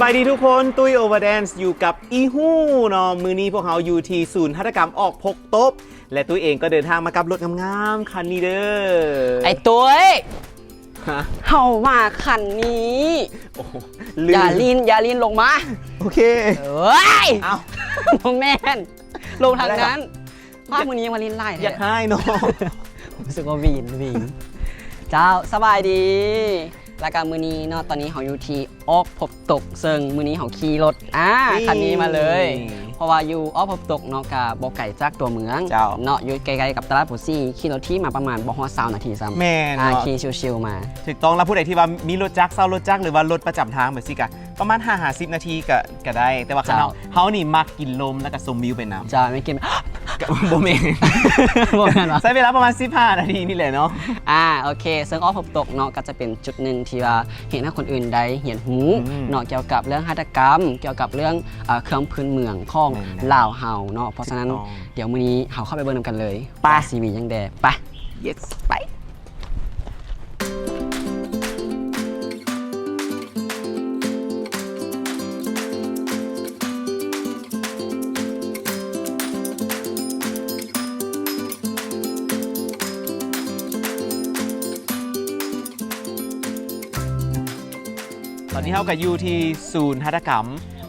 ายดีทุกคนตุ้ยโอเวอร์แดนซ์อยู่กับอีฮู้เนาะมือนี้พวกเขาอยู่ที่ศูนย์หัตถกรรมออกพกตบและตุ้ยเองก็เดินทางมากับรถงามๆคันนี้เด้อไอ้ตุ้ย ฮะ เฮามาคันนี้ โอ้โห อย่าลีนลงมา โอเค เอ้ย เอา โมแมนลงทางนั้นภาคมือนี้ยังมาลีนไล่ อยากให้เนาะ รู้สึกว่าวีนเจ้าสบายดีรายการมือนี้เนาะตอนนี้เขาอยู่ที่ออกพบตกเซิงมือนี้เขาขี่รถคันนี้มาเลย เพราะว่าอยู่ออกพบตกเนาะกับบ่ไก่จากตัวเมืองเนาะอยู่ไกลๆกับตลาดปูซี่ขี่รถที่มาประมาณบ่ฮอด20 นาทีซ้ำ แม่เนาะ ขี่ชิวๆมา ถูกต้องแล้วผู้ใดที่ว่ามีรถจักรเซารถจักรหรือว่ารถประจำทางแบบสิกะประมาณ5-10 นาทีก็ได้แต่ว่าเขานี่มักกินลมแล้วก็ชมวิวไปน้ำ จะไม่กิน โบเมน บ่แม่นวะ ใช้เวลาประมาณ15 นาทีนี่แหละเนาะ โอเคซึ่งออฟพบตกเนาะก็จะเป็นจุดหนึ่งที่ว่าเห็นให้คนอื่นได้เห็นหูเนาะเกี่ยวกับเรื่องหัตถกรรม เกี่ยวกับเรื่องเครื่องพื้นเมืองของลาวเฮาเนาะเพราะฉะนั้นเดี๋ยวมื้อนี้เฮาเข้าไปเบิ่งนำกันเลยไปซีวียังแดไป yes ไปตอนนี้เขากับยูที่ศูนย์หัตถกรรม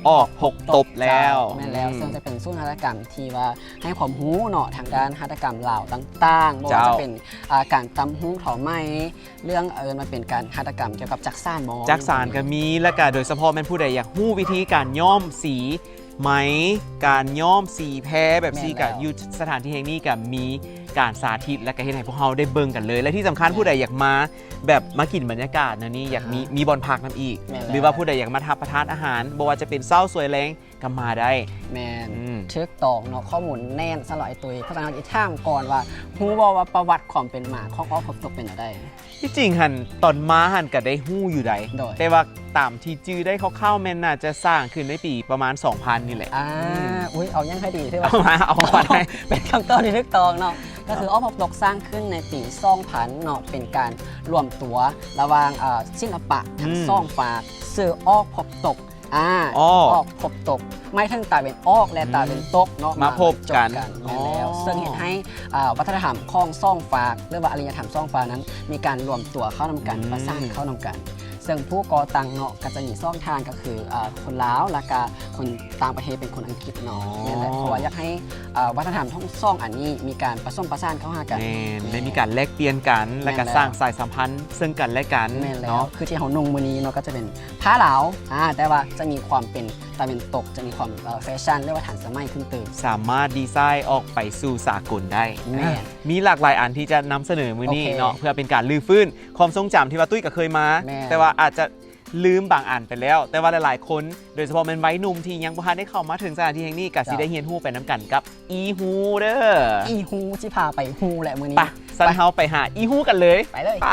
ออกพกตบแล้ว แม่นแล้วซึ่งจะเป็นศูนย์หัตถกรรมที่ว่าให้ความรู้เนาะทางด้านหัตถกรรมลาวต่างๆไม่ว่าจะเป็นการตำหุ้งถอไม้เรื่องมันเป็นการหัตถกรรมเกี่ยวกับจักสานมอจักสานก็มีและก็โดยเฉพาะแม่นผู้ใดอยากรู้วิธีการย้อมสีไหมการย้อมสีแพ้แบบสีกับยูสถานที่แห่งนี้กับมีการสาธิตและก็เห็นให้พวกเราได้เบิ่งกันเลย และที่สำคัญผู้ใดอยากมาแบบมากินบรรยากาศนะนี่อยากมีบอลพักน้ำอีกหรือว่าผู้ใดอยากมาทำประทานอาหารบ่ว่าจะเป็นเศร้าสวยแรงก็มาได้แมนทึกตองเนาะข้อมูลแน่นสลอยตัวเพราะฉะนั้นอีกท่ามก่อนว่าฮู้ว่าประวัติความเป็นมาของออฟพบตกเป็นอะไรที่จริงหันตอนมาหันก็ได้ฮู้อยู่ใดแต่ว่าตามที่จื้อได้เข้าๆแม่นน่าจะสร้างขึ้นในปีประมาณ 2000 นี่แหละอุ้ยเอายังให้ดีใช่ไหมเอามาได้เป็นคำตอบที่ทึกตองเนาะก็คือออฟพบตกสร้างขึ้นในปี2000เนาะเป็นการรวมตัวระหว่างศิลปะทั้งสองฝ่ายสื่อออกพบตกออกพบตกไม่ทั้งตาเป็นออกและตาเป็นตกเนาะมาพบกันแล้วซึ่งเห็นให้วัฒนธรรมของซ่องฝากหรือว่าอารยธรรมซ่องฝากนั้นมีการรวมตัวเข้านำกันประสานเข้านำกันซึ่งผู้ก่อตั้งเนาะก็จะมีซ่องทางก็คือคนลาวและก็คนต่างประเทศเป็นคนอังกฤษเนาะนี่แหละเพราะว่าอยากให้วัฒนธรรมท่องซ่องอันนี้มีการผสมประสานเข้าหากันได้มีการแลกเปลี่ยนกันและก็สร้างสายสัมพันธ์ซึ่งกันและกันเนาะคือที่เฮานุ่งมื้อนี้เนาะก็จะเป็นผ้าเหลาแต่ว่าจะมีความเป็นตะวันตกจะมีความแฟชั่นเรียกว่าทันสมัยขึ้นตื่นสามารถดีไซน์ออกไปสู่สากลได้มีหลากหลายอันที่จะนำเสนอมื้อนี้เนาะเพื่อเป็นการลื้อฟื้นความทรงจำที่ว่าตุ้ยก็เคยมาแต่ว่าอาจจะลืมบางอันไปแล้วแต่ว่าหลายๆคนโดยเฉพาะเป็นวัยหนุ่มที่ยังบ่ทันได้เข้ามาถึงสถานที่แห่งนี้ก็สิได้เรียนรู้ไปน้ำกันกับอีฮูเด้ออีฮูสิพาไปฮูแหละมื้อนี้ไปซันเฮาไปหาอีฮูกันเลยไปเลยไป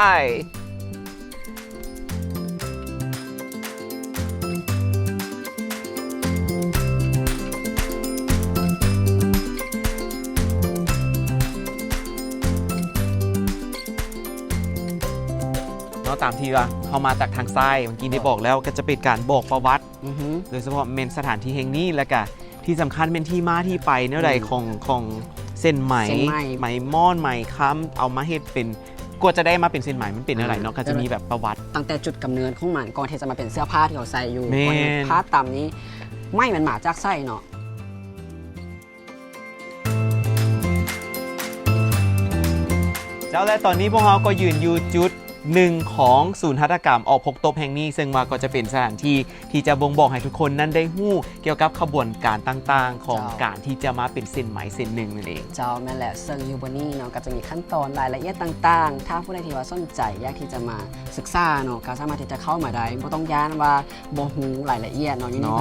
ตามที่ว่าเขามาจากทางซ้ายเมื่อกี้ได้บอกแล้วก็จะเป็นการบอกประวัติโดยเฉพาะเมนสถานที่แห่งนี้และก็ที่สำคัญเป็นที่มาที่ไปเนื่องใดของเส้นไหมม่อนไหมค้ำเอามาเฮ็ดเป็นกว่าจะได้มาเป็นเส้นไหมมันเป็นอะไรเนาะก็จะมีแบบประวัติตั้งแต่จุดกำเนิดของมันก่อนที่จะมาเป็นเสื้อผ้าที่เราใส่อยู่ผ้าตามนี้ไม่มันหมาจากไส้เนาะเจ้าและตอนนี้พวกเราก็ยืนอยู่จุดหนึ่งของศูนย์หัตถกรรมออกพกตบแห่งนี้ซึ่งมาก็จะเป็นสถานที่ที่จะบ่งบอกให้ทุกคนนั้นได้ฮู้เกี่ยวกับขบวนการต่างๆของการที่จะมาเป็นเส้นไหมเส้นหนึ่งนั่นเองเจ้าแม่แหละซึ่งอยู่บนนี้เนาะก็จะมีขั้นตอนรายละเอียดต่างๆถ้าผู้ใดที่ว่าสนใจอยากที่จะมาศึกษาเนาะก็สามารถที่จะเข้ามาได้ไม่ต้องย้านว่าบ่ฮู้รายละเอียดเนาะอยู่นี่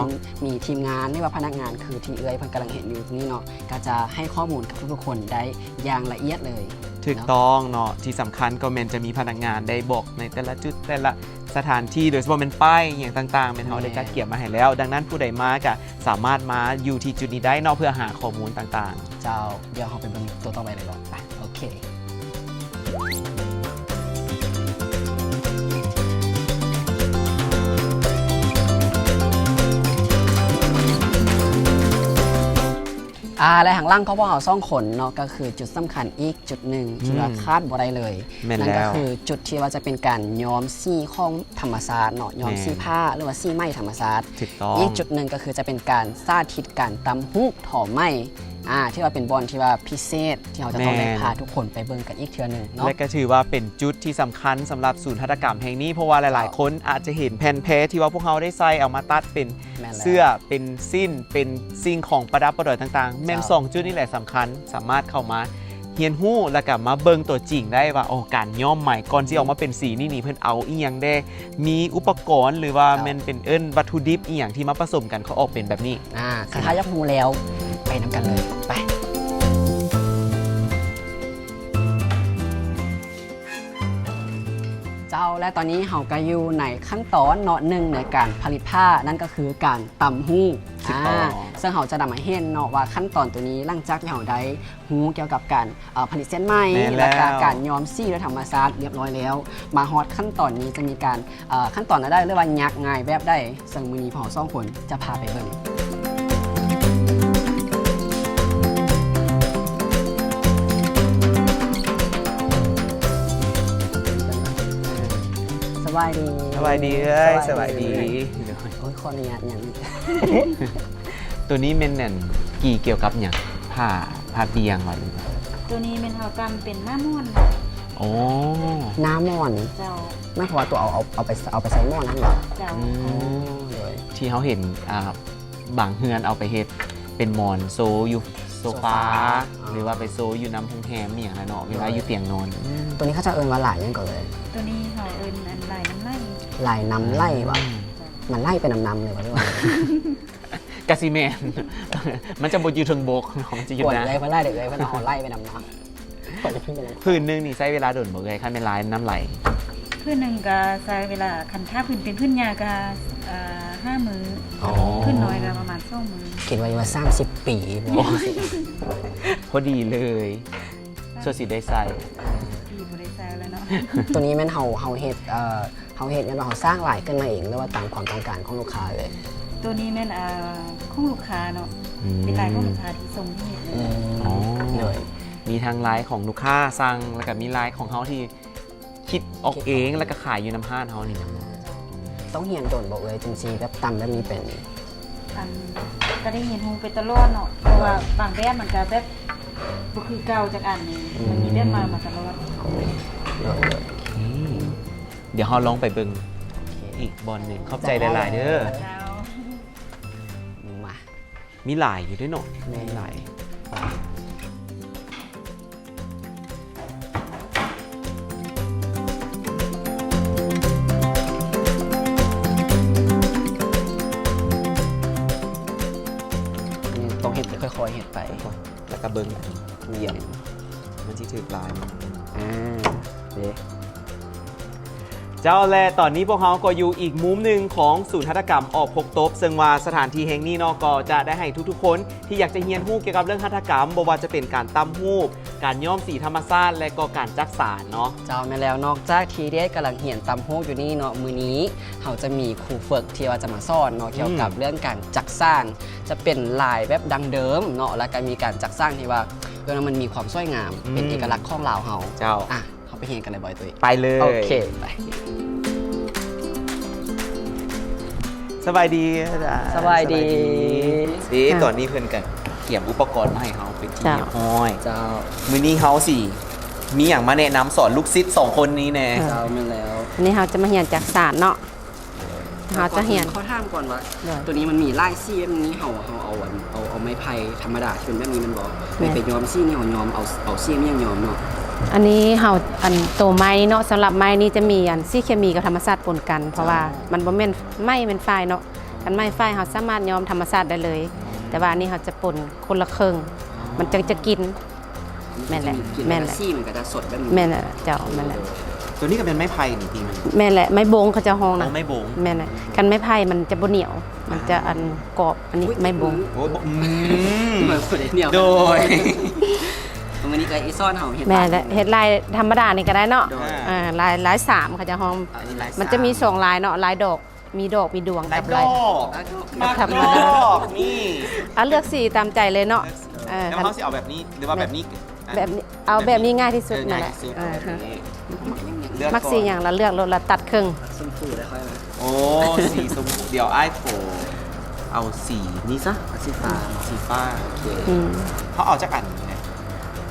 มีทีมงานหรือว่าพนักงานคือที่เพิ่นกำลังเห็นอยู่นี่เนาะก็จะให้ข้อมูลกับทุกๆคนได้อย่างละเอียดเลยถูกต้องเนาะที่สำคัญก็จะมีพนักงานได้บอกในแต่ละจุดแต่ละสถานที่โดยเฉพาะเป็นป้ายอย่างต่างๆเป็นเขาได้จัดเก็บมาให้แล้วดังนั้นผู้ใดมาก็สามารถมาอยู่ที่จุดนี้ได้เนาะเพื่อหาข้อมูลต่างๆเจ้าเดี๋ยวเราไปเบิ่งตัวต่อไปเลยก่อนไปโอเค เ และหางล่างเขาบอกเอาซ่องขนเนาะก็คือจุดสำคัญอีกจุดหนึ่งที่ว่าคาดบ่ได้เลย แม่น นั่น แล้ ก็ ว คือจุดที่ว่าจะเป็นการย้อมซี่ของธรรมศาสตร์เนาะย้อม แม่น ซี่ผ้าหรือว่าซี่ไหมธรรมศาสตร์ ถูกต้อง อีกจุดหนึ่งก็คือจะเป็นการสาธิตการตำฮูกถอไหมที่ว่าเป็นบอลที่ว่าพิเศษที่เราจะต้องได้พาทุกคนไปเบิ่งกันอีกเทื่อหนึงเนาะ และก็ถือว่าเป็นจุดที่สำคัญสำหรับศูนย์หัตถกรรมแห่งนี้เพราะว่าหลายๆ คนอาจจะเห็นแผ่นแพ้ที่ว่าพวกเขาได้ใส่เอามาตัดเป็น แม่นแล้ว เสื้อเป็นสิ้นเป็นสิ่งของประดับประดอยต่างๆ แม่น เจ้า สองจุดนี่แหละสำคัญสามารถเข้ามาเฮียนหู้แล้วก็มาเบิ่งตัวจริงได้ว่าโอ้การย้อมใหม่ก่อนที่ออกมาเป็นสีนี่เพิ่นเอาอีหยังได้มีอุปกรณ์หรือว่ามันเป็นวัตถุดิบอีหยังที่มาผสมกันเขาออกเป็นแบบนี้ ถ้าอยากรู้แล้วไปนำกันเลยไปเจ้าและตอนนี้เราก็อยู่ในขั้นตอนเนาะหนึ่งในการผลิตผ้านั่นก็คือการตำฮู้ ถูกต้อง ซึ่งเราจะนำมาเห็นเนาะว่าขั้นตอนตัวนี้หลังจากที่เราได้ฮู้เกี่ยวกับการผลิตเส้นไหม แม่นแล้ว และก็การย้อมซี่ด้วยธรรมชาติเรียบร้อยแล้ว มาฮอตขั้นตอนนี้จะมีการขั้นตอนอะไรเรียกว่ายักง่ายแบบได้ซึ่งมือนี้พอซ่องผลจะพาไปเบิ่งสบายดี สบายดีเอ้ยสบายดี โอ้ยขออนุญาตอย่างนี้ ตัวนี้แม่นนั่นกี่เกี่ยวกับอย่างผ้าเบียงเหรอหรือเปล่า ตัวนี้เป็นเฮากรรมเป็นหน้าม่วน โอ้ น้ำม่อน เจ้า ไม่เพราะว่าตัวเอาไปใส่หม้อนั่นเหรอ เจ้า เลย ที่เขาเห็นบางเฮือนเอาไปเฮ็ดเป็นหมอนโซอยู่โซฟาหรือว่าไปโซอยู่น้ำพงแฮมอหย่างนั้นเนาะเวลาอยู่เตียงนอน ตัวนี้เขาจะเอินว่าหลายยังก่อนเลย ตัวนี้เฮาเอิ้นอันลายน้ำไล่ ลายน้ำไล่วะ เจ้า มันไล่เป็นน้ำเลยวะหรือว่าก าซิแมน มันจะบดอยู่เทึงบกของจะอยู่ ปวด นะ เลยเพื่อไล่เด็กเลยเพื่อเอาไล่เป็นน้ำปวดจะขึ้นไปเลย พื้นหนึงนี่ใช้เวลาโดนบ่เลยคันเป็นลายน้ำไหล พื้นหนึ่งก็ใช้เวลาคันท่าพื้นเป็นพื้นยาก็5 มื้อพื้นน้อยก็ประมาณ2 มื้อ คิดว่าอยู่ว่า30 ปีบ่ พอดีเลยส่วนสีได้ใส่ ปีบ่ได้ใช้แล้วเนาะ ตัวนี้แม่นเฮาเฮ็ดยันว่าเฮาสร้างหลายขึ้นมาเองหรือว่าตามความต้องการของลูกค้าเลย ตัวนี้แม่นของลูกค้าเนาะเป็นลายของลูกค้าที่ส่งให้เฮ็ดเลย อ๋อ เลย มีทั้งลายของลูกค้าสั่งแล้วก็มีลายของเขาที่คิดออกเองแล้วก็ขายอยู่น้ำห้านเขานี่นะ ต้องเฮียนโดนบอกเลยจริงๆแบบตำแบบนี้เป็น อันก็ได้เห็นฮูไปตลอดเนาะเพราะว่าบางแบบมันก็แบบบ่คือเก่าจากอันนี้มันมีแบบมาตลอด เลย เดี๋ยวเราลองไปเบิ่งอีกบอลหนึ่งขอบใจหลายๆเด้อ เจ้า มา มีหลายอยู่ด้วยเนาะมีหลาย ต้องเห็ดค่อยๆเห็ดไป แล้วก็เบิ่ง เยี่ยม มันที่ถือลาย เด็ก เจ้าแลตอนนี้พวกเขาก็อยู่อีกมุมหนึ่งของศูนย์หัตถกรรมออกพกตบซึ่งว่าสถานที่แห่งนี้เนาะก็จะได้ให้ทุกๆคนที่อยากจะเรียนรู้เกี่ยวกับเรื่องหัตถกรรมบ่ว่าจะเป็นการตำฮูกการย้อมสีธรรมชาติและก็การจักสานเนาะ เจ้าแม่แล้วนอกจากทีเด็ดกำลังเหียนตำโฮกอยู่นี่เนาะมือนี้เขาจะมีครูฝึกที่ว่าจะมาสอนเนาะเกี่ยวกับเรื่องการจักสร้าง จะเป็นลายแบบดังเดิมเนาะแล้วก็มีการจักสร้างที่ว่ามันมีความสวยงามเป็นเอกลักษณ์ของลาวเฮา เจ้า เขาไปเหียนกันเลยบ่อยตุ้ย ไปเลย โอเคไป สบายดีอาจารย์ สบายดี ดีตอนนี้เพิ่นกันเกี่ยมอุปกรณ์มาให้เฮาเป็นที่ เจ้า ห้อย เจ้า มื้อนี้เฮาสิมีอย่างมาแนะนำสอนลูกศิษย์2คนนี้แน่ เจ้าแม่แล้ว อันนี้เราจะมาเหียนจากศาสตร์เนาะเราจะเหียน เขาถามก่อนว่า ได้ ตัวนี้มันมีลายซี่แบบนี้เขาเอาไม้ไผ่ธรรมดาที่เป็นแบบนี้มันบอกไม่ไปย้อมซี่เนี่ยเขาย้อมเอาซี่ไม่ยังย้อมเนาะ อันนี้เราตัวไม้เนาะสำหรับไม้นี้จะมีซี่เคมีกับธรรมชาติปนกัน เพราะว่ามันบ่แม่นไม้เป็นฝ้ายเนาะกันไม้ฝ้ายเราสามารถย้อมธรรมชาติได้เลย แต่ว่าอันนี้เราจะปนคนละครึ่งมันจึงจะกิน แม่นแหละ แม่ แม่ น น แห แห ละ ละ ซี่มันก็จะสดแบบนี้ แม่นแหละเจ้าแม่นแหละ ตัวนี้ก็เป็นไม้ไผ่นี่ทีมัน แม่นแหละไม้บงเขาจะห้องนะ เอาไม้บง แม่นแหละกันไม้ไผ่มันจะบ่เหนียว มันจะอันกรอบอันนี้ไม้บง โอ้ย เหมือนคนเดียว โดย วันนี้ก็ไอซ่อนเขาเห็น แม่นแหละเฮ็ดลายธรรมดานี่ก็ได้เนาะ โดย ลาย3เขาจะห้อง มันจะมี2ลายเนาะลายดอกมีดอกมีดวง ลาย กับ ด ลาย อก ธรรมดา ดอกนี่ เลือกสีตามใจเลยเนาะ แล้วเขาสิเอาแบบนี้หรือว่าแบบนี้ แบบนี้เอาแบบนี้ง่ายที่สุด ง่า นั่ ย นแหละ ที่สุด อ่า แบบ ฮะ นี้ มักสีอย่างละเลือกละตัดครึ่ง ชมพูได้ค่อยไหม โอ้สีสมเดี๋ยวไอ้โผเอาสีนี้ซะ สีฟ้า สีฟ้าโอเค อืม เขาเอาจากอันนี้นะ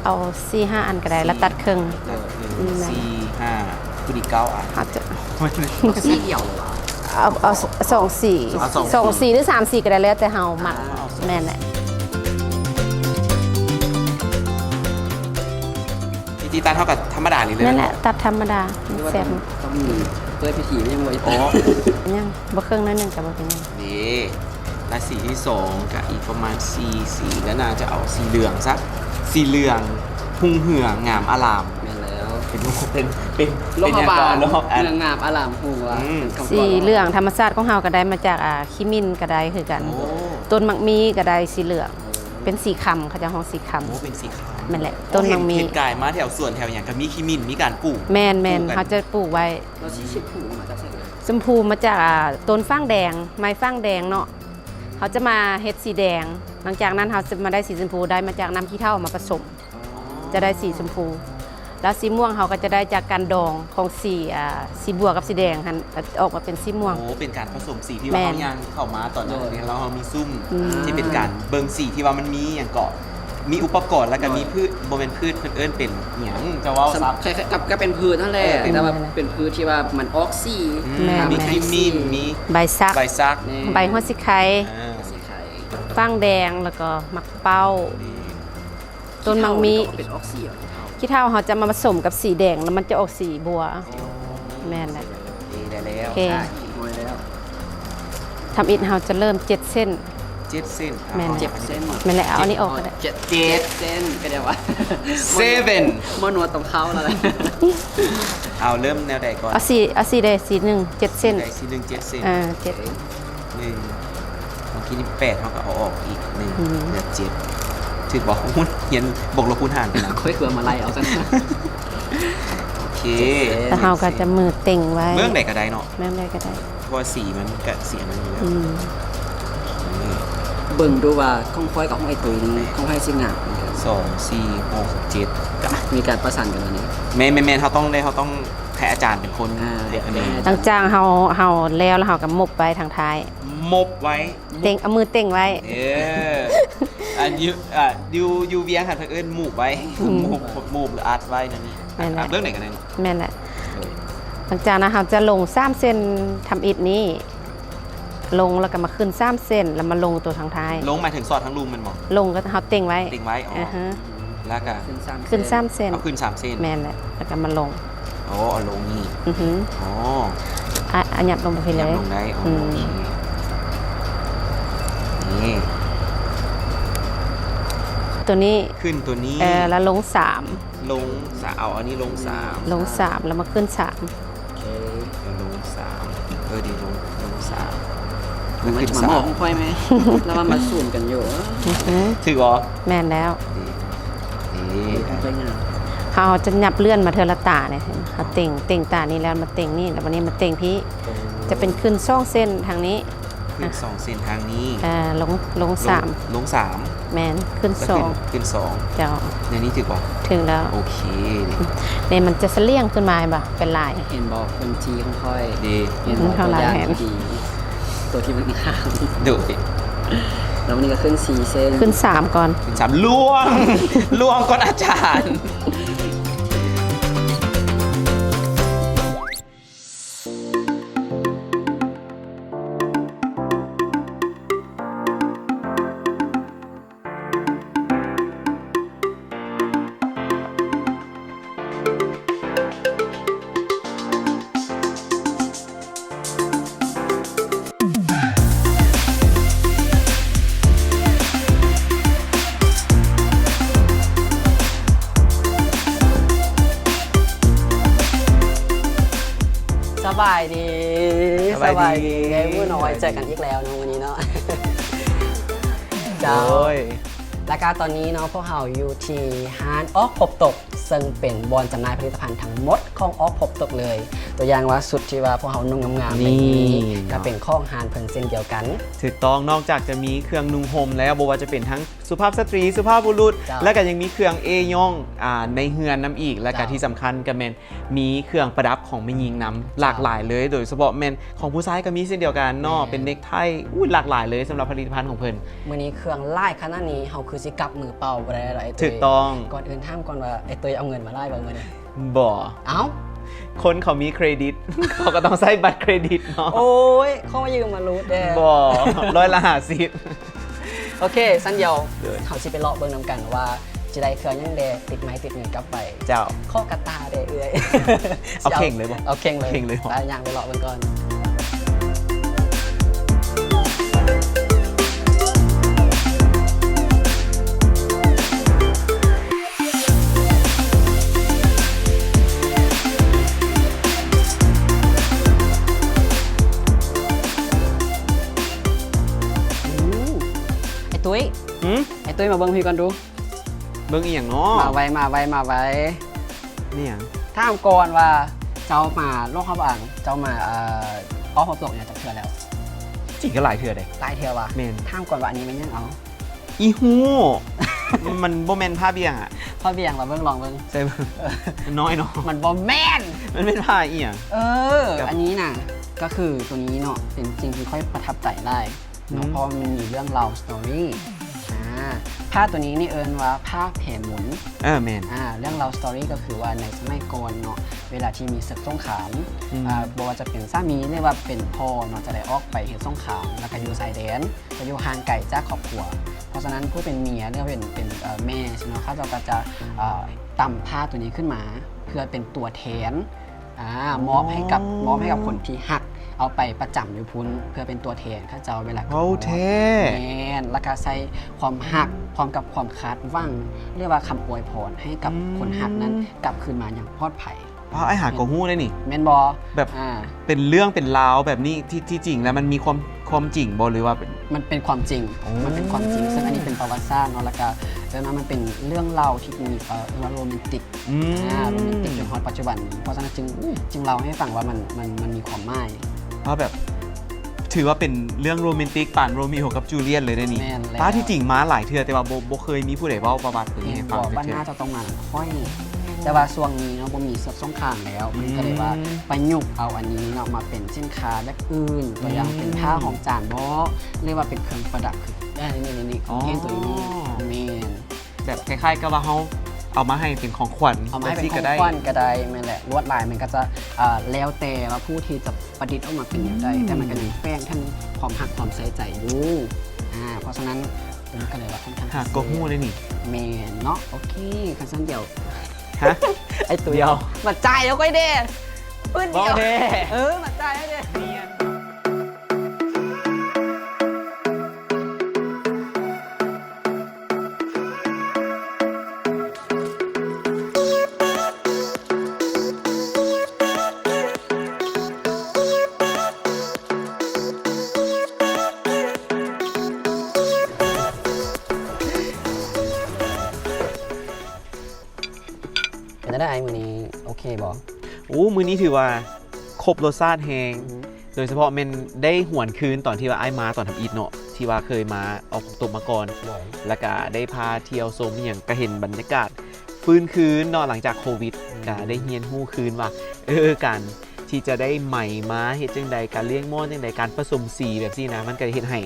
เอา4-5 อันก็ได้แล้วตัดครึ่ง สี่ห้าคือดีเก้าอัน เอาจะ สีเดี่ยวเลยวะ เอา2 สี เอาสองสี 2 สีหรือ3 สีก็ได้แล้วแต่เฮามัก เอาสอง แม่นแหละ จีตันเท่ากับธรรมดานี่เลย นั่นแหละตัดธรรมดา หรือว่า แซ่บ ต้องมีเปิดพิธีไม่ยังไว้ โอ้ ยังบ่เครื่องน้อยหนึงก็บ่เป็นหยัง นี่และสีที่สองกับอีกประมาณสีแล้วนางจะเอาสีเหลืองซะสีเหลืองหุ่งเหืองามอลาม แม่แล้ว เป็น โลกบาล โลกอัน เมืองงามอารามหัว อืม สีเหลืองธรรมชาติของเฮาก็ได้มาจากขี้มิ้นก็ได้คือกัน โอ้ ต้นมักมีก็ได้สีเหลืองเป็นสีคำเขาจะฮ้องสีคำ โหเป็นสีขาว นั่นแหละต้นมังมี เห็นกายมาแถวสวนแถวอย่างกับมีขี้มินมีการปลูก แม่น ปลูกกั เขาจะปลูกไว้ เราชี้ชมพูมาจากไหน ชมพูมาจากต้นฟางแดงไม้ฟางแดงเนาะเขาจะมาเฮ็ดสีแดง หลังจากนั้นเขาจะมาได้สีชมพูได้มาจากน้ำขี้เถ้ามาผสม จะได้สีชมพู แล้วสีม่วงเขาก็จะได้จากการดองของสีบัวกับสีแดงหันออกมาเป็นสีม่วง โอ้เป็นการผสมสีที่ แม่ ว่าน เขายังเข้ามาตอนนั้นเนี่ยเรามีซุ่ม อืม ที่เป็นการเบิ่งสีที่ว่ามันมีอย่างเกาะมีอุปกรณ์แล้วก็มีพืชโมเมนพืชเพิ่นเอิ้นเป็นหยังจะว่าซับ คล้ายๆกับก็เป็นพืชนั่นแหละ เป็น แต่ว่าเป็นพืชที่ว่ามันออกสี แม่ มีขี้มินมี ใบซัก ใบซัก นี่ ใบหัวสิไข่ อ่า สีไข่ ฟางแดงแล้วก็มักเป้า ต้นมังมี เป็นออกสีเหรอ ขี้เถ้าเขาจะมาผสมกับสีแดงแล้วมันจะออกสีบัว แม่นแหละ ดีได้แล้ว โอเค ใช่หมดแล้ว ทำอิฐเราจะเริ่ม7 เส้น 7 เส้น แม่น เจ็บเส้น แม่นแหละเอาอันนี้ออกก็ได้ เจ็ดเส้นก็ได้วะ 7 มอนวดตรงเข้าแล้วแหละ เอาเริ่มแนวใดก่อน เอาสีใดสีหนึ่ง7 เส้น ใดสีหนึ่ง7 เส้น เจ็ด หนึ่งเมื่อกี้นี่8เขาก็เอาออกอีกหนึ่ง อืม เหลือ7ถือบอกหุ้นเขียนบวกลบคูณหารไปนะ ค่อยเผื่อมาไล่เอากัน โอเค แล้วเราก็จะมือเต่งไว้ เบื้องไหนก็ได้เนาะ เรื่องใดก็ได้ เพราะว่าสีมันกับเสียงมันอยู่แล้ว อืม นี่ เบิ่งดูว่าข้องค่อยกับข้องไอตุยนี่ข้องให้สิงามเหมือนกัน 2 4 6 7กับ มีการประสานกันวันนี้ แมนเขาต้องให้อาจารย์เป็นคน เดี๋ยว นี้ ตั้งจ้างเฮาแล้วเราก็มบไว้ทางท้าย มบไว้ เต่งเอามือเต่งไว้ เออยูเวียงค่ะเธอเอิ้นหมูบไว้หมูบหรืออาร์ตไว้นั่นนี่ แม่นแหละ เบื้องไหนกันเนี่ย แม่นแหละหลังจากนั้นเราจะลง3 เส้นทำอิฐนี้ ลงแล้วก็มาขึ้น3 เส้นแล้วมาลงตัวทางท้าย ลงหมายถึงสอดทั้งรูมมันบอก ลงก็เฮาเต่งไว้ ติงไว้อ๋อ อ่าฮะ แล้วก็ ขึ้น3 เส้น เอาขึ้น3 เส้น แม่นแหละแล้วก็มาลง อ๋อเอาลงนี่ อือหือ อ๋อ อันหยับลงไปเล ยับ ย ลงได้อ๋อ อืม โอเคนี่ ตัวนี้ ขึ้นตัวนี้ แล้วลง ลงสามเอาอันนี้ลง3 3ลง3แล้วมาขึ้น3 ลง3ดีลง3 มัน ขึ้น จะมาหมอกข้องค่อยไหม แล้วมันมาสูนกันอยู่ อือหือ ถือเหรอ แม่นแล้ว นี่ ข้องค่อยงาม เขาจะหยับเลื่อนมาเทอละตาเนี่ยเขาเต่งตานี้แล้วมาเต่งนี่แล้ววันนี้มาเต่งพี่จะเป็นขึ้น2 เส้นทางนี้ ขึ้น2 เส้นทางนี้ ลง3 ลง3 แมนขึ้น แล้วขึ้น 2เจ้า 2ในนี้ถือบอก ถึงแล้ว โอเค เนี่ยมันจะเสลี่ยงขึ้นมาบ่ะเป็นลาย เห็นบอกเป็นทีข้องค่อย ดี เห็นบอก เท่า ตัว ไหร่ อย่าง แหน ที่ดีตัวที่มันงาม ดูดิ แล้ววันนี้ก็ขึ้น4 เส้น ขึ้น3ก่อน ขึ้น3ล่วง ล่วงก่อนอาจารย์ สบายดี สบายดี ไงเมื่อน้อยเจอกันอีกแล้วเนาะวันนี้เนาะ โอ้ย และการตอนนี้เนาะพวกเราอยู่ที่ฮานครบตก ซึ่งเป็นบอนจำหน่ายผลิตภัณฑ์ทั้งหมดของออกพบตกเลย ตัวอย่างว่าสุดที่ว่าพวกเขานุ่งงามๆแบบนี้ก็เป็นข้องหานเพิ่นเส้นเดียวกัน ถูกต้องนอกจากจะมีเครื่องนุ่งห่มแล้วบ่ว่าจะเป็นทั้งสุภาพสตรีสุภาพบุรุษ จ้ะ และก็ยังมีเครื่องเอย่องในเฮือนน้ำอีก และก็ จ้ะ ที่สำคัญก็แม่นมีเครื่องประดับของแม่หญิงน้ำหลากหลายเลย โดยเฉพาะแม่นของผู้ชายก็มีเช่นเดียวกันเนาะ แม่น เป็นเนคไทหลากหลายเลยสำหรับผลิตภัณฑ์ของเพิ่น มื้อนี้เครื่องไล่ขนาดนี้เฮาคือสิกลับมือเปล่าบ่ได้หรอกไอ้ตุ้ย ถูกต้อง ก่อนอื่นถามก่อนว่าไอ้ตุ้ยเอาเงินมาไล่บ่มื้อนี้ บ่ เอ้า คนเขามีเครดิต เขาก็ต้องใช้บัตรเครดิตเนาะ โอ้ยเข้ามายืมมารูดเด้ บ่ร้อยละ50 โอเคสั้นเดียว เลย เขาสิไปเลาะเบิ่งนำกันว่าจะได้เครื่องยังเดติดไม้ติดเงินกลับไป เจ้า ข้อกระตาเด้เอื้อย เอาเข่งเลยบ่ เอาเข่งเลย เข่งเลยเหรอ ไปย่างไปเลาะเบิ่งก่อน ไอ้ตุ้ย หืม ไอ้ตุ้ยมาเบิ่งพี่ก่อนดู เบิ่งอีหยังเนาะ มาไว้มาไว้มาไว้ นี่หยัง ถามก่อนว่าเจ้ามาโลกเขาบางเจ้ามาออฟพบตกเนี่ยจะเทื่อแล้ว จริงก็หลายเทื่อเด้ ตายเทื่อวะ แม่น ถามก่อนว่าอันนี้มันยังเอา อีหู มันบ่แม่นผ้าเบี่ยงอ่ะ พ่อเบียงเราเบิ่งลองเบิ่ง ใช่ปะมันน้อยเนาะ มันบอแม่น มันเป็นผ้าอีหยัง ครับ อันนี้น่ะก็คือตัวนี้เนาะเป็นจริงที่ค่อยประทับใจได้เนาะ อืม เพราะมันมีเรื่องราวสตอรี่ผ้าตัวนี้นี่เอิญว่าผ้าแผ่หมุน แม่น เรื่องราวสตอรี่ก็คือว่าในสมัยก่อนเนาะเวลาที่มีศึกสงคราม อืม บอกว่าจะเป็นสามีเรียกว่าเป็นพ่อเนาะจะได้ออกไปเห็นสงครามแล้วก็อยู่ชายแดนจะอยู่ห่างไกลจากครอบครัว เพราะฉะนั้นผู้เป็นเมียเรียกว่าเป็นแม่ใช่ไหมเขาก็จะตำผ้าตัวนี้ขึ้นมา เพื่อเป็นตัวแทนมอบให้กับคนที่หักเอาไปประจำอยู่พุ้นเพื่อเป็นตัวแทนเข้าเจ้าเวลา เอาเท่ แมนแล้วก็ใส่ความหักพร้อมกับความคาดหวังเรียกว่าคำอวยพรให้กับคนหักนั้นกลับคืนมาอย่างปลอดภัย ผ้าไอหากระหู้ได้นี่ แมนบอ แบบ เป็นเรื่องเป็นราวแบบนี้ที่จริงแล้วมันมีความจริงบ่หรือว่าเป็น มันเป็นความจริง โอ้ มันเป็นความจริงซึ่งอันนี้เป็นประวัติศาสตร์เนาะแล้วก็มันเป็นเรื่องเล่าที่มีโรแมนติก โรแมนติกจนฮอตปัจจุบันนี้เพราะฉะนั้นจึงเล่าให้ฟังว่ามันมีความหมาย เพราะแบบถือว่าเป็นเรื่องโรแมนติกป่านโรมิโอกับจูเลียนเลยได้นี่ แม่นแล้ว ป้าที่จริงมาหลายเทื่อแต่ว่าบ่เคยมีผู้ใดเว้าประวัติตัวนี้ เห็ ให้ น ฟั บ ง อกว่า เทื่อ น่าจะต้องมาค่อยแต่ว่าช่วงนี้เนาะบ่มีศึกสงครามแล้วมันก็เลยว่าประยุกต์เอาอันนี้เนาะมาเป็นสินค้าแบบอื่นตัวอย่างเป็นผ้าของจานบ่เรียกว่าเป็นเครื่องประดับคือนี่เห็นตัวนี้แม่น แบบคล้ายๆกับว่าเขาเอามาให้เป็นของขวัญ เอามาให้เป็น แบบ ของ ได้ ขวัญก็ได้แม่นแหละลวดลายมันก็จะแล้วแต่ว่าผู้ที่จะประดิษฐ์ออกมาเป็นอย่างไรแต่มันก็มีแป้งท่านความหักความใส่ใจอยู่เพราะฉะนั้นผมก็เลยว่าค่อนข้าง หากก็หู้ได้นี่ แมนเนาะโอเคคันสั้นเดียว ฮะ ไอตัว เดียว มาจ่ายแล้วก็เด้ปืนเดียว บ่เด้ มาจ่ายแล้วเด้เป็นได้ไอ้มือนี้โอเคบอ โอ้มือนี้ถือว่าครบรสชาติแฮงโดยเฉพาะเมนได้หวนคืนตอนที่ว่าไอ้มาตอนทำอีทเนาะที่ว่าเคยมาเอาตกมาก่อน บ่อย แล้วก็ได้พาเที่ยวชมอย่างก็เห็นบรรยากาศฟื้นคืนเนาะหลังจากโควิดก็ได้เฮียนฮู้คืนว่าการที่จะได้ใหม่มาเฮ็ดจังใดการเลี้ยงม่อนจังใดการผสมสีแบบนี้นะมันก็เฮ็ดให้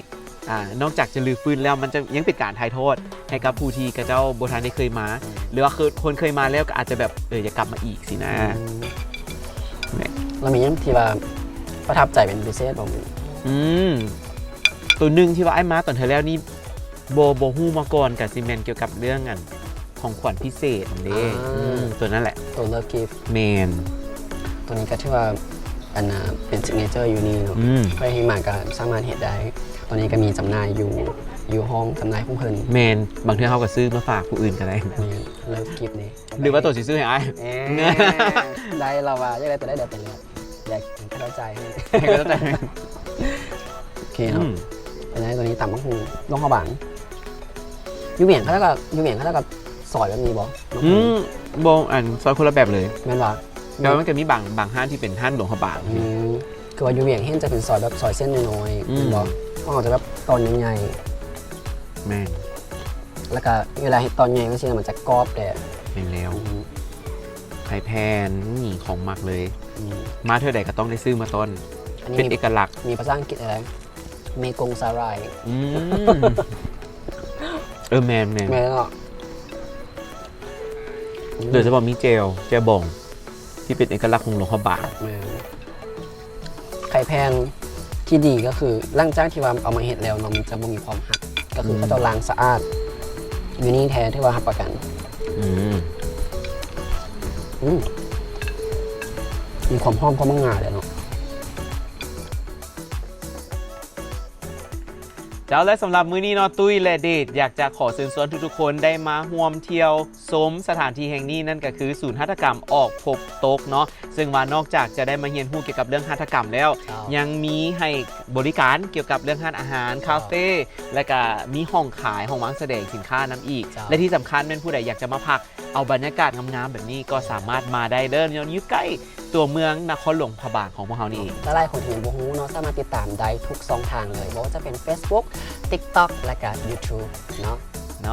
นอกจากจะลือฟื้นแล้วมันจะยังเป็นการถ่ายทอดให้กับผู้ที่กับเจ้าโบราณได้เคยมา หรือว่าคนเคยมาแล้วก็อาจจะแบบจะกลับมาอีกสินะ เรามียังที่ว่าประทับใจเป็นพิเศษบ่มือ ตัวหนึ่งที่ว่าไอ้มาตอนเธอแล้วนี่โบฮู้มาก่อนกับซีเมนเกี่ยวกับเรื่องอันของขวัญพิเศษอันนี้ตัวนั่นแหละ ตัวเลิฟกิฟต์ เมน ตัวนี้ก็ถือว่าอันน่ะเป็นซิกเนเจอร์อยู่นี่เนาะใครที่มาก็สามารถเห็นได้ตัวนี้ก็มีจำหน่ายอยู่ห้องจำหน่ายของเพิ่น เมนบางทีเขาก็ซื้อมาฝากผู้อื่นก็ได้ นี่เลิฟกิฟต์นี่ หรือว่าตัวสิซื้อให้ไอ้ ได้เราว่าอยากได้ตัวได้เดี๋ยวเป็นเลยอยากเข้าใจให้ ให้ก็ได้ โอเคเนาะเป็นไงตัวนี้ต่ำมากคือลงกระบังยูเหมียนเขาเท่ากับ ซอยแบบนี้บ่ บงอันซอยคนละแบบเลย แม่นว่า แต่ว่ามันจะมีบางห้างที่เป็นห้างหลวงพระบาง คือว่าอยู่เวียงเห็นจะเป็นซอยแบบซอยเส้นน้อยๆแม่นบ่เขาอาจจะแบบตอนใหญ่ แม่ง ๆแล้วก็เวลาเห็นตอนใหญ่มันสิมันจะกรอบแต่ เป็นแล้วไข่แพนนี่ของมักเลย มาเท่าใดก็ต้องได้ซื้อมาต้น อันนี้ เป็นเอกลักษณ์ มีภาษาอังกฤษอะไรเมกงซาราย แมน แม่แล้วก็ เดี๋ยวจะบอกมีเจลบองที่เป็นเอกลักษณ์ของหลวงพระบาง แม่ไข่แพนที่ดีก็คือหลังจากที่ว่าเอามาเห็ดแล้วเนาะมันจะบ่มีความหักก็คือเขาจะล้างสะอาดอยู่นี่แท้ที่ว่ารับประกัน มีความหอมความงาเลยเนาะ เจ้าและสำหรับมื้อนี้เนาะตุ้ยและเดชอยากจะขอเชิญชวนทุกๆคนได้มาร่วมเที่ยวชมสถานที่แห่งนี้นั่นก็คือศูนย์หัตถกรรมออกพบโต๊กเนาะซึ่งว่านอกจากจะได้มาเรียนรู้เกี่ยวกับเรื่องหัตถกรรมแล้ว ยังมีให้บริการเกี่ยวกับเรื่องร้านอาหารคาเฟ่และก็มีห้องขายห้องวางแสดงสินค้าน้ำอีก และที่สำคัญเป็นผู้ใดอยากจะมาพักเอาบรรยากาศงามๆแบบนี้ก็สามารถมาได้เดินอยู่ใกล้ตัวเมืองนครหลวงพระบางของพวกเรานี่เอง และไลน์ของทีมบูฮูเนาะสามารถติดตามได้ทุกช่องทางเลยว่าจะเป็น Facebook TikTok และก็ YouTube เน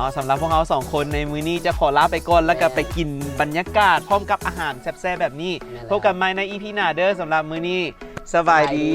าะ สำหรับพวกเราสองคนในมื้อนี้จะขอลาไปก่อนแล้วก็ไปกินบรรยากาศพร้อมกับอาหารแซ่บๆแบบนี้พบกันใหม่ใน EP หน้าเด้อสำหรับมื้อนี้สบายดี